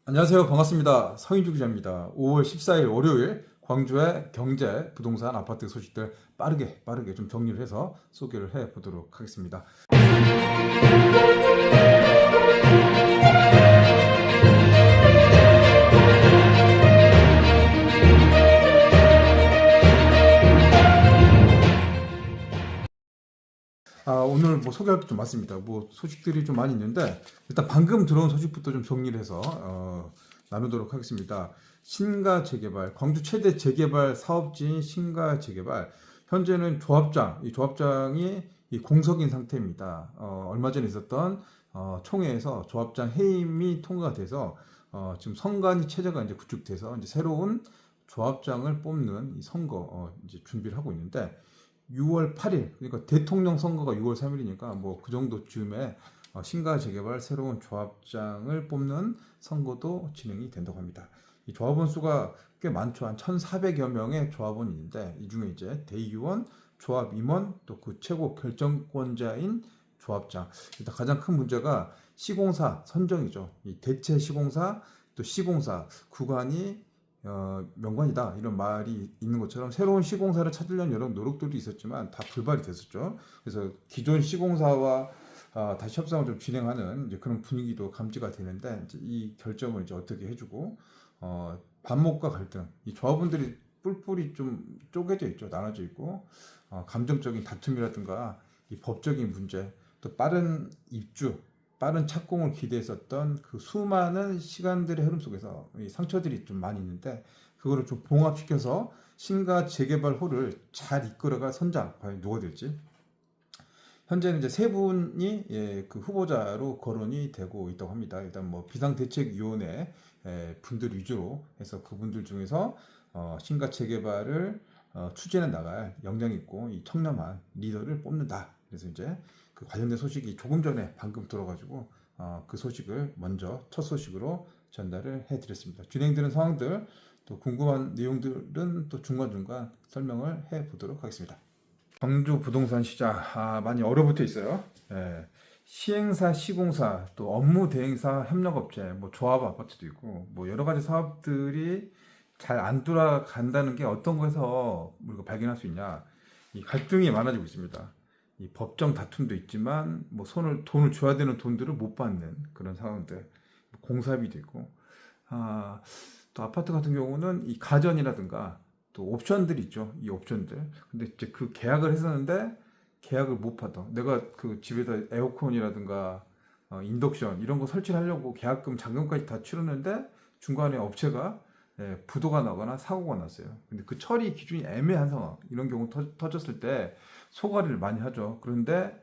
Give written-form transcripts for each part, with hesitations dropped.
안녕하세요. 반갑습니다. 서인주 기자입니다. 5월 14일 월요일 광주의 경제, 부동산, 아파트 소식들 빠르게 좀 정리를 해서 소개를 해 보도록 하겠습니다. 오늘 뭐 소개할 게 좀 많습니다. 뭐 소식들이 좀 많이 있는데 일단 방금 들어온 소식부터 좀 정리를 해서 나누도록 하겠습니다. 신가 재개발, 광주 최대 재개발 사업지인 신가 재개발. 현재는 이 조합장이 이 공석인 상태입니다. 얼마 전에 있었던 총회에서 조합장 해임이 통과가 돼서 지금 선관위 체제가 이제 구축돼서 이제 새로운 조합장을 뽑는 이 선거 이제 준비를 하고 있는데 6월 8일, 그러니까 대통령 선거가 6월 3일이니까 뭐 그 정도쯤에 신가 재개발 새로운 조합장을 뽑는 선거도 진행이 된다고 합니다. 이 조합원 수가 꽤 많죠. 한 1,400여 명의 조합원이 있는데 이 중에 이제 대의원, 조합 임원, 또 그 최고 결정권자인 조합장. 일단 가장 큰 문제가 시공사 선정이죠. 이 대체 시공사, 또 시공사 구간이 명관이다 이런 말이 있는 것처럼 새로운 시공사를 찾으려는 여러 노력들도 있었지만 다 불발이 됐었죠. 그래서 기존 시공사와 다시 협상을 좀 진행하는 이제 그런 분위기도 감지가 되는데 이제 이 결정을 이제 어떻게 해주고 반목과 갈등, 이 조합원들이 뿔뿔이 좀 쪼개져 있죠, 나눠져 있고 감정적인 다툼이라든가 이 법적인 문제, 또 빠른 입주, 빠른 착공을 기대했었던 그 수많은 시간들의 흐름 속에서 이 상처들이 좀 많이 있는데 그거를 좀 봉합시켜서 신가 재개발호를 잘 이끌어갈 선장 과연 누가 될지. 현재는 이제 세 분이 그 후보자로 거론이 되고 있다고 합니다. 일단 뭐 비상대책위원회 분들 위주로 해서 그분들 중에서 신가 재개발을 추진해 나갈 역량 있고 이 청렴한 리더를 뽑는다. 그래서 이제 그 관련된 소식이 조금 전에 방금 들어가지고 그 소식을 먼저 첫 소식으로 전달을 해드렸습니다. 진행되는 상황들 또 궁금한 내용들은 또 중간중간 설명을 해보도록 하겠습니다. 광주 부동산 시장 많이 얼어붙어 있어요. 예. 시행사, 시공사, 또 업무 대행사, 협력업체, 뭐 조합 아파트도 있고 뭐 여러 가지 사업들이 잘 안 돌아간다는 게 어떤 거에서 우리가 발견할 수 있냐? 이 갈등이 많아지고 있습니다. 이 법정 다툼도 있지만 뭐 돈을 줘야 되는 돈들을 못 받는 그런 상황들, 공사비도 있고 또 아파트 같은 경우는 이 가전이라든가 또 옵션들이 있죠. 이 옵션들. 근데 이제 그 계약을 했었는데 계약을 못 받아. 내가 그 집에다 에어컨이라든가 인덕션 이런 거 설치하려고 계약금, 잔금까지 다 치렀는데 중간에 업체가 부도가 나거나 사고가 났어요. 근데 그 처리 기준이 애매한 상황, 이런 경우 터졌을 때 소가리를 많이 하죠. 그런데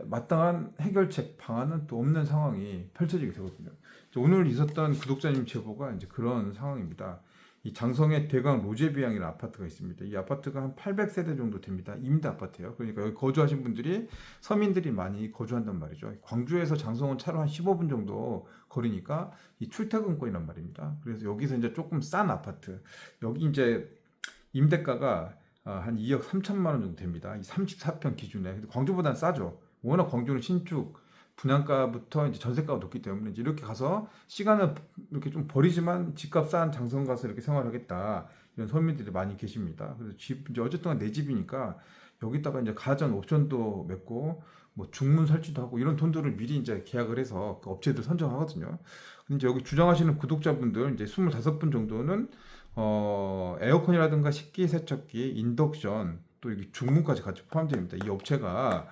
마땅한 해결책 방안은 또 없는 상황이 펼쳐지게 되거든요. 오늘 있었던 구독자님 제보가 이제 그런 상황입니다. 이 장성의 대강 로제비앙이라는 아파트가 있습니다. 이 아파트가 한 800세대 정도 됩니다. 임대 아파트예요. 그러니까 여기 거주하신 분들이 서민들이 많이 거주한단 말이죠. 광주에서 장성은 차로 한 15분 정도 거리니까 이 출퇴근권이란 말입니다. 그래서 여기서 이제 조금 싼 아파트, 여기 이제 임대가가 한 2억 3천만 원 정도 됩니다. 이 34평 기준에. 광주보다는 싸죠. 워낙 광주는 신축 분양가부터 이제 전세가가 높기 때문에 이제 이렇게 가서 시간을 이렇게 좀 버리지만 집값 싼 장성 가서 이렇게 생활하겠다 이런 서민들이 많이 계십니다. 그래서 집 이제 어쨌든 내 집이니까 여기다가 이제 가전 옵션도 맺고 뭐 중문 설치도 하고 이런 돈들을 미리 이제 계약을 해서 그 업체들 선정하거든요. 근데 이제 여기 주장하시는 구독자분들 이제 25분 정도는 에어컨이라든가 식기세척기, 인덕션 또 여기 중문까지 같이 포함됩니다. 이 업체가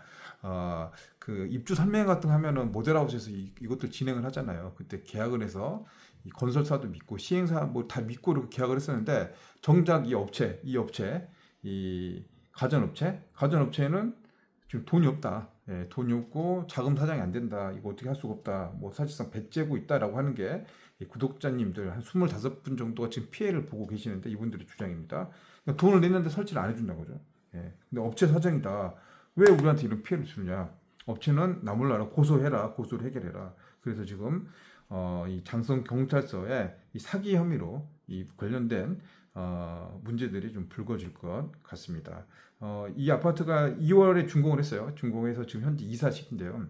그 입주 설명 같은 거 하면은 모델하우스에서 이것들 진행을 하잖아요. 그때 계약을 해서 이 건설사도 믿고 시행사 뭐 다 믿고 이렇게 계약을 했었는데 정작 이 가전업체는 지금 돈이 없다. 돈이 없고 자금 사정이 안 된다. 이거 어떻게 할 수가 없다. 뭐 사실상 배째고 있다라고 하는 게 이 구독자님들 한 25분 정도가 지금 피해를 보고 계시는데 이분들의 주장입니다. 그러니까 돈을 냈는데 설치를 안 해준다는 거죠. 근데 업체 사정이다. 왜 우리한테 이런 피해를 주느냐? 업체는 나 몰라라, 고소해라, 고소를 해결해라. 그래서 지금 이 장성 경찰서에 이 사기 혐의로 이 관련된 문제들이 좀 불거질 것 같습니다. 이 아파트가 2월에 준공을 했어요. 준공해서 지금 현재 이사 시기인데요.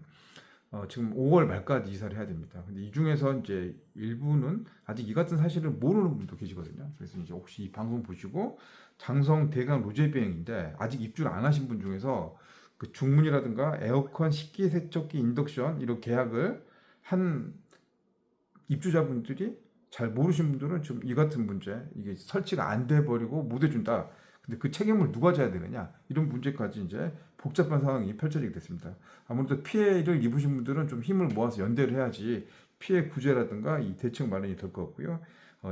지금 5월 말까지 이사를 해야 됩니다. 근데 이 중에서 이제 일부는 아직 이 같은 사실을 모르는 분도 계시거든요. 그래서 이제 혹시 이 방송 보시고 장성 대강 로제비행인데 아직 입주를 안 하신 분 중에서 그 중문이라든가 에어컨, 식기세척기, 인덕션 이런 계약을 한 입주자분들이 잘 모르신 분들은 지금 이 같은 문제, 이게 설치가 안 돼 버리고 못 해준다. 근데 그 책임을 누가 져야 되느냐? 이런 문제까지 이제 복잡한 상황이 펼쳐지게 됐습니다. 아무래도 피해를 입으신 분들은 좀 힘을 모아서 연대를 해야지 피해 구제라든가 이 대책 마련이 될 것 같고요.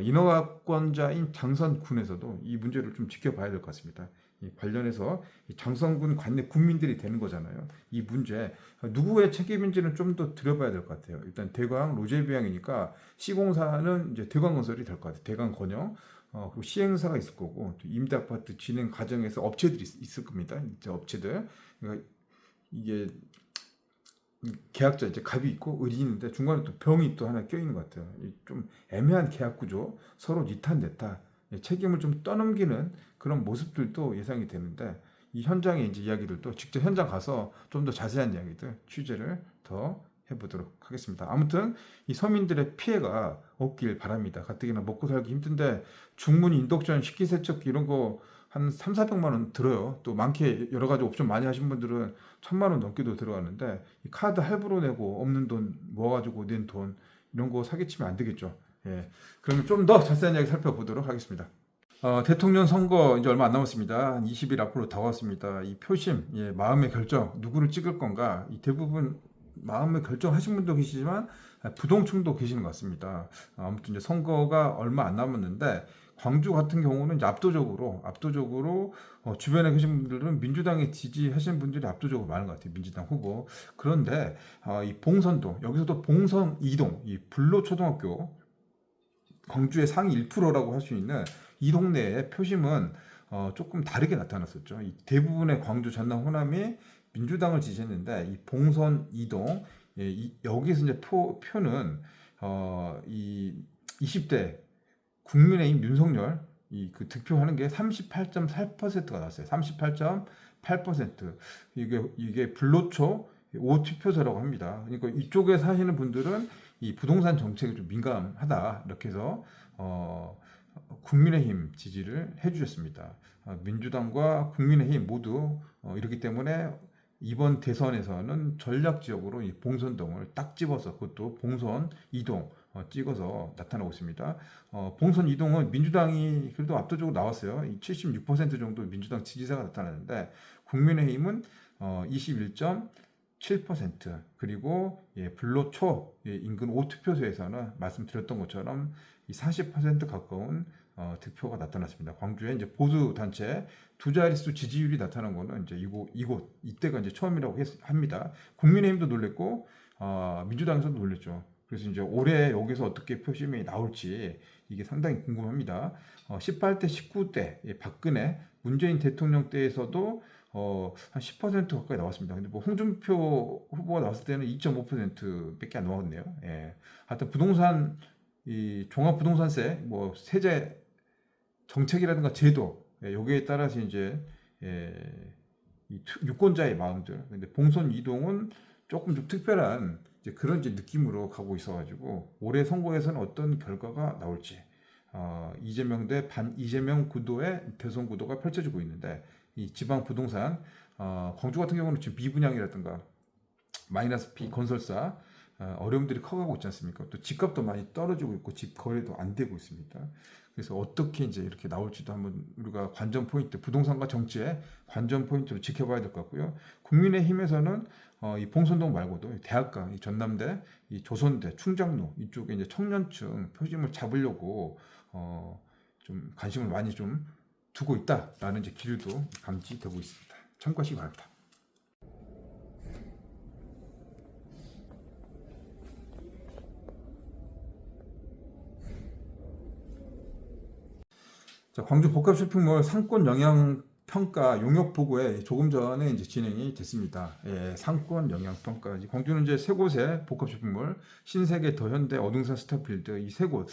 인허가권자인 장선군에서도 이 문제를 좀 지켜봐야 될 것 같습니다. 이 관련해서 이 장선군 관내 군민들이 되는 거잖아요. 이 문제 누구의 책임인지는 좀 더 들여봐야 될 것 같아요. 일단 대광 로제비앙이니까 시공사는 이제 대광건설이 될 것 같아요. 대광건영 그리고 시행사가 있을 거고 또 임대아파트 진행 과정에서 업체들이 있을 겁니다. 이제 업체들 그러니까 이게 계약자 이제 갑이 있고 을이 있는데 중간에 또 병이 또 하나 껴 있는 것 같아요. 좀 애매한 계약 구조, 서로 니탄내타 책임을 좀 떠넘기는 그런 모습들도 예상이 되는데 이 현장의 이제 이야기들도 직접 현장 가서 좀 더 자세한 이야기들 취재를 더 해보도록 하겠습니다. 아무튼 이 서민들의 피해가 없길 바랍니다. 가뜩이나 먹고 살기 힘든데 중문 인덕션 식기세척기 이런 거 한 3, 400만 원 들어요. 또 많게 여러 가지 옵션 많이 하신 분들은 1000만 원 넘게도 들어가는데 이 카드 할부로 내고 없는 돈 모아가지고 낸 돈 이런 거 사기치면 안 되겠죠. 예. 그러면 좀 더 자세한 이야기 살펴보도록 하겠습니다. 대통령 선거 이제 얼마 안 남았습니다. 한 20일 앞으로 다가왔습니다. 이 표심, 마음의 결정, 누구를 찍을 건가? 이 대부분 마음의 결정하신 분도 계시지만 부동층도 계시는 것 같습니다. 아무튼 이제 선거가 얼마 안 남았는데 광주 같은 경우는 이제 압도적으로 주변에 계신 분들은 민주당에 지지하시는 분들이 압도적으로 많은 것 같아요. 민주당 후보. 그런데 이 봉선동 여기서도 봉선 이동 이 불로초등학교 광주의 상위 1%라고 할 수 있는 이 동네의 표심은 조금 다르게 나타났었죠. 이 대부분의 광주, 전남, 호남이 민주당을 지지했는데 이 봉선 이동 여기서 이제 표는 이 20대 국민의힘 윤석열 그 득표하는 게 38.4%가 나왔어요. 38.8% 이게 불로초 5투표소라고 합니다. 그러니까 이쪽에 사시는 분들은 이 부동산 정책에 좀 민감하다 이렇게 해서 국민의힘 지지를 해주셨습니다. 민주당과 국민의힘 모두 이렇기 때문에 이번 대선에서는 전략지역으로 이 봉선동을 딱 집어서 그것도 봉선 이동 찍어서 나타나고 있습니다. 봉선 이동은 민주당이 그래도 압도적으로 나왔어요. 76% 정도 민주당 지지자가 나타나는데 국민의힘은 21.7% 그리고 불로초 인근 5투표소에서는 말씀드렸던 것처럼 40% 가까운 득표가 나타났습니다. 광주에 이제 보수 단체 두 자릿수 지지율이 나타난 거는 이제 이때가 이제 처음이라고 합니다. 국민의힘도 놀랬고 민주당에서도 놀랬죠. 그래서 이제 올해 여기서 어떻게 표심이 나올지 이게 상당히 궁금합니다. 18대, 19대 박근혜, 문재인 대통령 때에서도 한 10% 가까이 나왔습니다. 근데 뭐 홍준표 후보가 나왔을 때는 2.5%밖에 안 나왔네요. 예. 하여튼 부동산 이 종합부동산세, 뭐 세제 정책이라든가 제도 여기에 따라서 이제 이 유권자의 마음들. 근데 봉선 이동은 조금 좀 특별한 이제 그런 이제 느낌으로 가고 있어가지고 올해 선거에서는 어떤 결과가 나올지 이재명 대 반 이재명 구도의 대선 구도가 펼쳐지고 있는데 이 지방 부동산 광주 같은 경우는 지금 미분양이라든가 마이너스 P 건설사 어려움들이 커가고 있지 않습니까? 또 집값도 많이 떨어지고 있고 집 거래도 안 되고 있습니다. 그래서 어떻게 이제 이렇게 나올지도 한번 우리가 관전 포인트, 부동산과 정치의 관전 포인트로 지켜봐야 될 것 같고요. 국민의힘에서는 이 봉선동 말고도 대학가, 이 전남대, 이 조선대, 충장로 이쪽에 이제 청년층 표심을 잡으려고 좀 관심을 많이 좀 두고 있다라는 이제 기류도 감지되고 있습니다. 참고하시기 바랍니다. 자, 광주 복합 쇼핑몰 상권 영향 평가 용역 보고에 조금 전에 이제 진행이 됐습니다. 상권 영향 평가. 광주는 이제 세 곳의 복합 쇼핑몰, 신세계, 더현대, 어둥산, 스타필드 이 세 곳.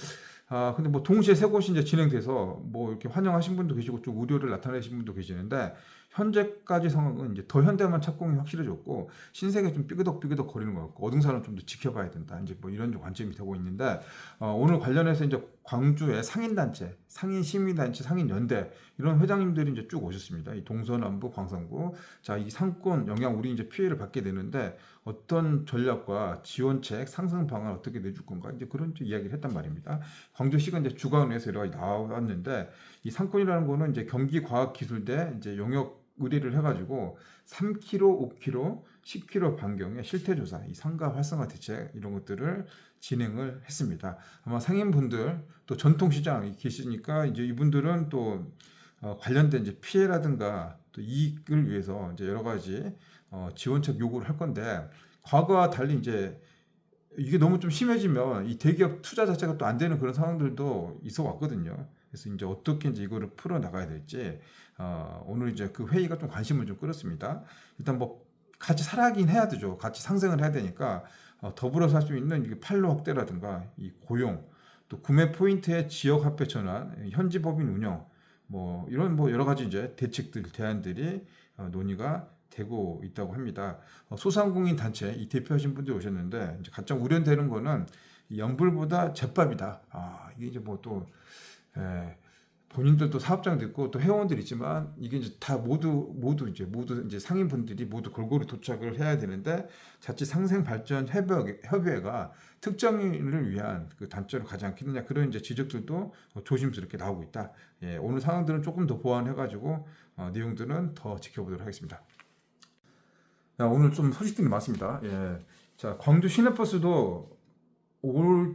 근데 뭐 동시에 세 곳이 이제 진행돼서 뭐 이렇게 환영하신 분도 계시고 좀 우려를 나타내신 분도 계시는데 현재까지 상황은 이제 더 현대만 착공이 확실해졌고 신세계 좀 삐그덕삐그덕 거리는 것 같고 어둥사는 좀 더 지켜봐야 된다. 이제 뭐 이런 관점이 되고 있는데 오늘 관련해서 이제 광주의 상인단체, 상인시민단체, 상인연대 이런 회장님들이 이제 쭉 오셨습니다. 이 동서남부 광산구 자, 이 상권 영향 우리 이제 피해를 받게 되는데 어떤 전략과 지원책, 상승 방안 어떻게 내줄 건가 이제 그런 이야기를 했단 말입니다. 광주시가 이제 주관에서 여러 가지 나왔는데 이 상권이라는 거는 이제 경기과학기술대 이제 용역 의뢰를 해가지고 3km, 5km, 10km 반경의 실태조사, 이 상가 활성화 대책 이런 것들을 진행을 했습니다. 아마 상인분들 또 전통시장 계시니까 이제 이분들은 또 관련된 이제 피해라든가 또 이익을 위해서 이제 여러 가지 지원책 요구를 할 건데 과거와 달리 이제 이게 너무 좀 심해지면 이 대기업 투자 자체가 또 안 되는 그런 상황들도 있어 왔거든요. 그래서 이제 어떻게 이제 이거를 풀어 나가야 될지 오늘 이제 그 회의가 좀 관심을 좀 끌었습니다. 일단 뭐 같이 살아가긴 해야 되죠. 같이 상생을 해야 되니까 더불어서 할 수 있는 이 판로 확대라든가 이 고용 또 구매 포인트의 지역 화폐 전환, 현지 법인 운영 뭐 이런 뭐 여러 가지 이제 대책들 대안들이 논의가 되고 있다고 합니다. 소상공인 단체 이 대표하신 분들이 오셨는데 이제 가장 우려되는 거는 연불보다 제밥이다. 이게 이제 뭐 또 본인들도 사업장도 있고 또 회원들이 있지만 이게 이제 다 모두 이제 상인분들이 모두 골고루 도착을 해야 되는데 자칫 상생 발전 협의회가 특정인을 위한 그 단체로 가지 않겠느냐 그런 이제 지적들도 조심스럽게 나오고 있다. 오늘 상황들은 조금 더 보완해가지고 내용들은 더 지켜보도록 하겠습니다. 오늘 좀 소식들이 많습니다. 자, 광주 시내버스도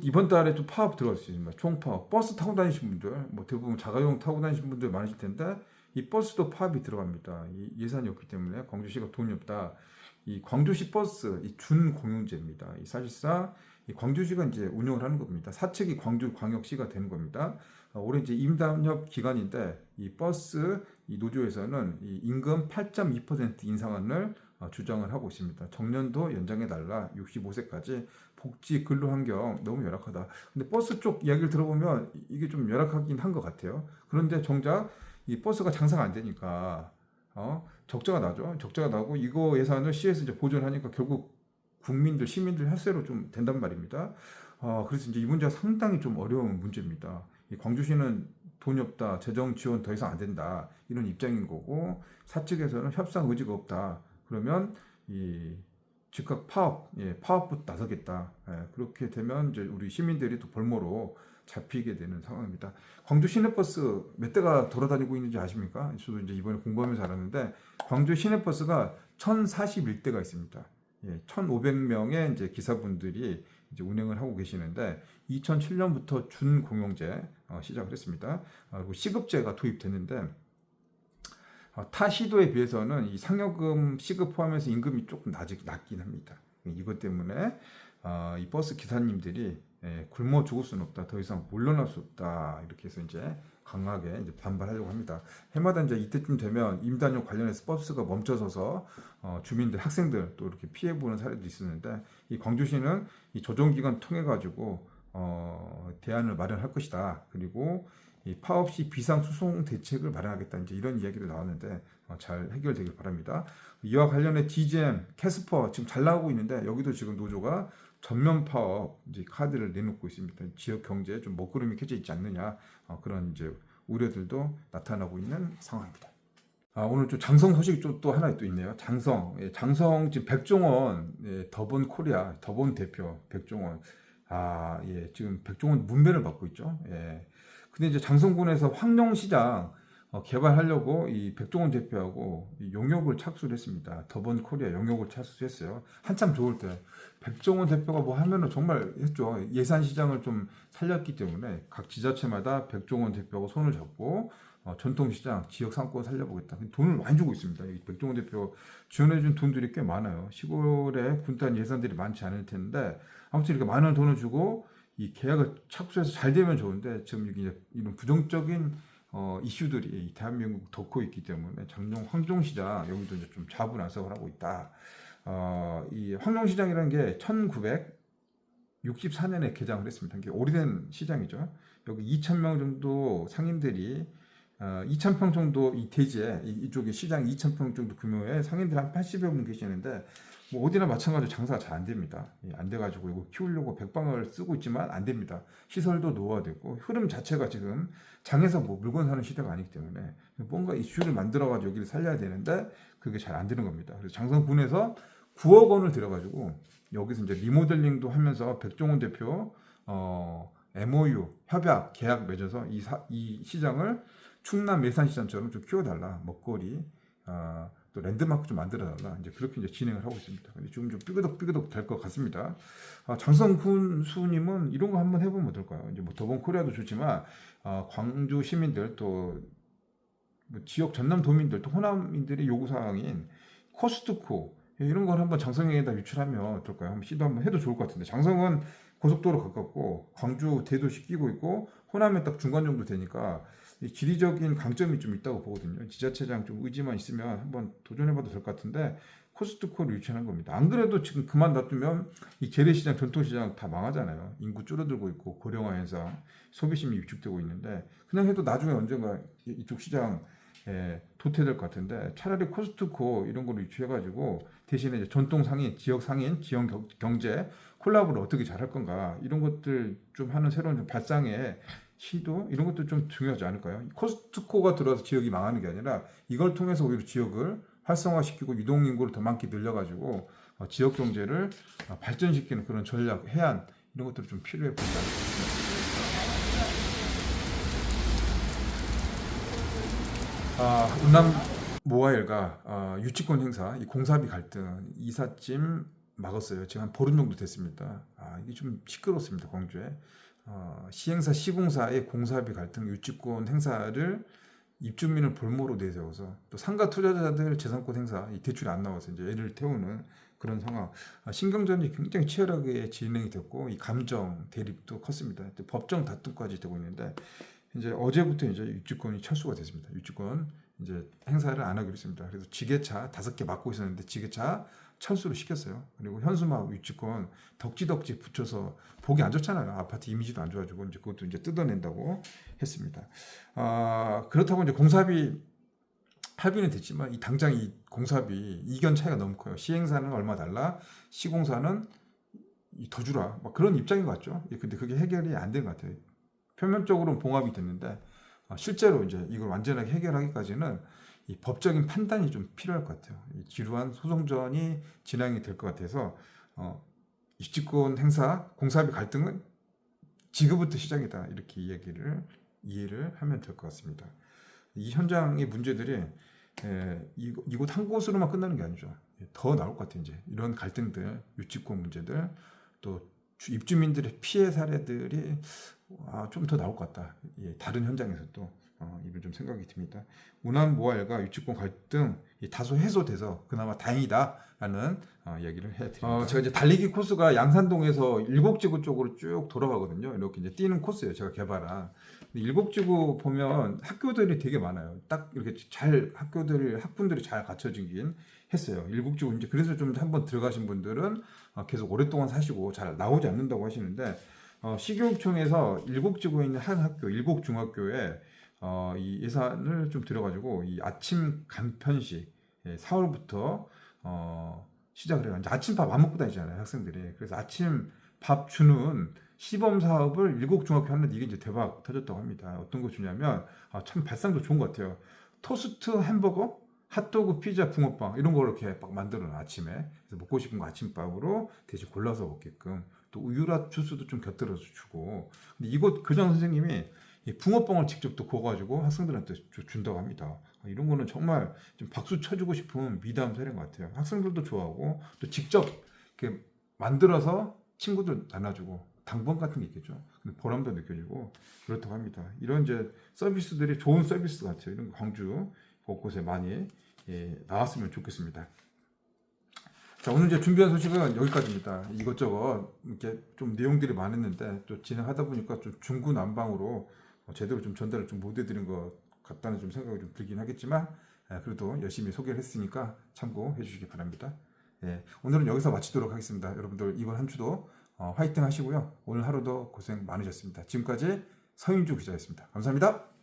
이번 달에 또 파업 들어갈 수 있습니다. 총파업. 버스 타고 다니시는 분들, 뭐 대부분 자가용 타고 다니시는 분들 많으실 텐데, 이 버스도 파업이 들어갑니다. 이 예산이 없기 때문에 광주시가 돈이 없다. 이 광주시 버스, 이 준공용제입니다. 이 사실상 이 광주시가 이제 운영을 하는 겁니다. 사측이 광주광역시가 되는 겁니다. 올해 이제 임담협 기간인데, 이 버스 이 노조에서는 이 임금 8.2% 인상안을 주장을 하고 있습니다. 정년도 연장해달라 65세까지 복지 근로 환경 너무 열악하다. 근데 버스 쪽 이야기를 들어보면 이게 좀 열악하긴 한 것 같아요. 그런데 정작 이 버스가 장사가 안 되니까 적자가 나죠. 적자가 나고 이거 예산을 시에서 이제 보존하니까 결국 국민들 시민들 혈세로 좀 된단 말입니다. 그래서 이제 이 문제가 상당히 좀 어려운 문제입니다. 이 광주시는 돈이 없다, 재정 지원 더 이상 안 된다 이런 입장인 거고 사측에서는 협상 의지가 없다. 그러면 이 즉각 파업부터 나서겠다. 그렇게 되면 이제 우리 시민들이 또 볼모로 잡히게 되는 상황입니다. 광주 시내버스 몇 대가 돌아다니고 있는지 아십니까? 저도 이제 이번에 공부하면서 알았는데 광주 시내버스가 1,041대가 있습니다. 1,500명의 이제 기사분들이 이제 운행을 하고 계시는데 2007년부터 준공용제 시작을 했습니다. 그리고 시급제가 도입됐는데 타 시도에 비해서는 이 상여금 시급 포함해서 임금이 조금 낮긴 합니다. 이것 때문에 이 버스 기사님들이 굶어 죽을 수는 없다, 더 이상 물러날 수 없다 이렇게 해서 이제 강하게 이제 반발하려고 합니다. 해마다 이제 이때쯤 되면 임단료 관련해서 버스가 멈춰서서 주민들, 학생들 또 이렇게 피해 보는 사례도 있었는데 이 광주시는 이 조정기관 통해 가지고 대안을 마련할 것이다. 그리고 이 파업 시 비상수송 대책을 마련하겠다 이제 이런 이야기도 나왔는데 잘 해결되길 바랍니다. 이와 관련해 DGM, 캐스퍼 지금 잘 나오고 있는데 여기도 지금 노조가 전면 파업 이제 카드를 내놓고 있습니다. 지역 경제에 좀 먹구름이 켜져 있지 않느냐 그런 이제 우려들도 나타나고 있는 상황입니다. 오늘 좀 장성 소식이 또 하나 또 있네요. 장성 지금 백종원 더본 코리아 더본 대표 백종원 지금 백종원 문매를 받고 있죠. 근데 이제 장성군에서 황룡시장 개발하려고 이 백종원 대표하고 이 용역을 착수를 했습니다. 더본 코리아 용역을 착수했어요. 한참 좋을 때 백종원 대표가 뭐 하면은 정말 했죠. 예산 시장을 좀 살렸기 때문에 각 지자체마다 백종원 대표하고 손을 잡고 전통시장, 지역 상권 살려보겠다. 돈을 많이 주고 있습니다. 이 백종원 대표 지원해준 돈들이 꽤 많아요. 시골에 군단 예산들이 많지 않을 텐데 아무튼 이렇게 많은 돈을 주고 이 계약을 착수해서 잘 되면 좋은데 지금 이런 부정적인 이슈들이 대한민국 덮고 있기 때문에 장long 황종시장 여기도 이제 좀 자분안석을 하고 있다. 이 황룡시장이라는 게 1964년에 개장을 했습니다. 이게 오래된 시장이죠. 여기 2,000명 정도 상인들이 2,000평 정도 이 대지에 이쪽에 시장 2,000평 정도 규모의 상인들 한 80여 분 계시는데 뭐 어디나 마찬가지로 장사가 잘 안 됩니다. 안 돼가지고 이거 키우려고 백방을 쓰고 있지만 안 됩니다. 시설도 노화되고 흐름 자체가 지금 장에서 뭐 물건 사는 시대가 아니기 때문에 뭔가 이슈를 만들어가지고 여기를 살려야 되는데 그게 잘 안 되는 겁니다. 그래서 장성군에서 9억 원을 들여가지고 여기서 이제 리모델링도 하면서 백종원 대표 MOU 협약 계약 맺어서 이 시장을 충남 매산시장처럼 좀 키워달라. 먹거리 또 랜드마크 좀 만들어달라. 이제 그렇게 이제 진행을 하고 있습니다. 근데 지금 좀 삐그덕삐그덕 될 것 같습니다. 장성훈 수님은 이런 거 한번 해보면 어떨까요? 이제 뭐 더본 코리아도 좋지만 광주 시민들 또뭐 지역 전남 도민들 또 호남인들의 요구 사항인 코스트코 이런 걸 한번 장성에다 유출하면 어떨까요? 한번 시도 한번 해도 좋을 것 같은데 장성은 고속도로 가깝고 광주 대도시 끼고 있고 호남에 딱 중간 정도 되니까 지리적인 강점이 좀 있다고 보거든요. 지자체장 좀 의지만 있으면 한번 도전해봐도 될 것 같은데 코스트코를 유치하는 겁니다. 안 그래도 지금 그만 놔두면 이 재래시장, 전통시장 다 망하잖아요. 인구 줄어들고 있고 고령화 현상, 소비심이 위축되고 있는데 그냥 해도 나중에 언젠가 이쪽 시장 도태될 것 같은데 차라리 코스트코 이런 거를 유치해가지고 대신에 이제 전통 상인, 지역 상인, 지역 경제 콜라보를 어떻게 잘 할 건가 이런 것들 좀 하는 새로운 좀 발상의 시도 이런 것도 좀 중요하지 않을까요? 코스트코가 들어와서 지역이 망하는 게 아니라 이걸 통해서 오히려 지역을 활성화시키고 유동 인구를 더 많게 늘려가지고 지역 경제를 발전시키는 그런 전략, 해안 이런 것들이 좀 필요해 보인다. 운남 모바일과 유치권 행사, 이 공사비 갈등 이삿짐 막았어요. 지금 한 보름 정도 됐습니다. 이게 좀 시끄럽습니다. 광주에 시행사 시공사의 공사비 갈등 유치권 행사를 입주민을 볼모로 내세워서 또 상가 투자자들 재산권 행사 이 대출이 안 나와서 이제 애를 태우는 그런 상황. 신경전이 굉장히 치열하게 진행이 됐고 이 감정 대립도 컸습니다. 법정 다툼까지 되고 있는데 이제 어제부터 이제 유치권이 철수가 됐습니다. 유치권 이제 행사를 안 하기로 했습니다. 그래서 지게차 5개 맡고 있었는데 지게차 철수를 시켰어요. 그리고 현수막 유치권 덕지덕지 붙여서 보기 안 좋잖아요. 아파트 이미지도 안 좋아지고 이제 그것도 이제 뜯어낸다고 했습니다. 그렇다고 이제 공사비 합의는 됐지만 이 당장 이 공사비 이견 차이가 너무 커요. 시행사는 얼마 달라, 시공사는 더 주라. 막 그런 입장인 것 같죠. 근데 그게 해결이 안 된 것 같아요. 표면적으로는 봉합이 됐는데 실제로 이제 이걸 완전하게 해결하기까지는 이 법적인 판단이 좀 필요할 것 같아요. 이 지루한 소송전이 진행이 될 것 같아서 유치권 행사 공사비 갈등은 지금부터 시작이다 이렇게 이해를 하면 될 것 같습니다. 이 현장의 문제들이 이곳 한 곳으로만 끝나는 게 아니죠. 더 나올 것 같아요. 이제 이런 갈등들, 유치권 문제들, 또 입주민들의 피해 사례들이 좀 더 나올 것 같다. 다른 현장에서도 이런 좀 생각이 듭니다. 운남 모알과 유치권 갈등 다소 해소돼서 그나마 다행이다라는 얘기를 해드립니다. 제가 이제 달리기 코스가 양산동에서 일곡지구 쪽으로 쭉 돌아가거든요. 이렇게 이제 뛰는 코스예요. 제가 개발한. 일곡지구 보면 학교들이 되게 많아요. 딱 이렇게 학분들이 잘 갖춰지긴 했어요. 일곡지구 이제 그래서 좀 한번 들어가신 분들은 계속 오랫동안 사시고 잘 나오지 않는다고 하시는데 시교육청에서 일곡지구에 있는 한 학교, 일곡중학교에 이 예산을 좀 들여가지고 이 아침 간편식 4월부터 시작을 해요. 이제 아침밥 안 먹고 다니잖아요, 학생들이. 그래서 아침 밥 주는 시범 사업을 일곡중학교 하는데 이게 이제 대박 터졌다고 합니다. 어떤 거 주냐면 참 발상도 좋은 것 같아요. 토스트, 햄버거, 핫도그, 피자, 붕어빵 이런 거 이렇게 막 만들어놔 아침에. 그래서 먹고 싶은 거 아침밥으로 대신 골라서 먹게끔. 또 우유라 주스도 좀 곁들여서 주고. 근데 이곳 교장 선생님이 이 붕어빵을 직접 또 구워가지고 학생들한테 준다고 합니다. 이런 거는 정말 좀 박수 쳐주고 싶은 미담 사례인 것 같아요. 학생들도 좋아하고 또 직접 이렇게 만들어서 친구들 나눠주고 당번 같은 게 있겠죠. 근데 보람도 느껴지고 그렇다고 합니다. 이런 이제 서비스들이 좋은 서비스 같아요. 이런 거 광주 곳곳에 많이 나왔으면 좋겠습니다. 자, 오늘 이제 준비한 소식은 여기까지입니다. 이것저것 이렇게 좀 내용들이 많았는데 또 진행하다 보니까 좀 중구난방으로 제대로 좀 전달을 좀 못 해드린 것 같다는 좀 생각이 좀 들긴 하겠지만 그래도 열심히 소개를 했으니까 참고해 주시기 바랍니다. 오늘은 여기서 마치도록 하겠습니다. 여러분들 이번 한 주도 화이팅 하시고요. 오늘 하루도 고생 많으셨습니다. 지금까지 서윤주 기자였습니다. 감사합니다.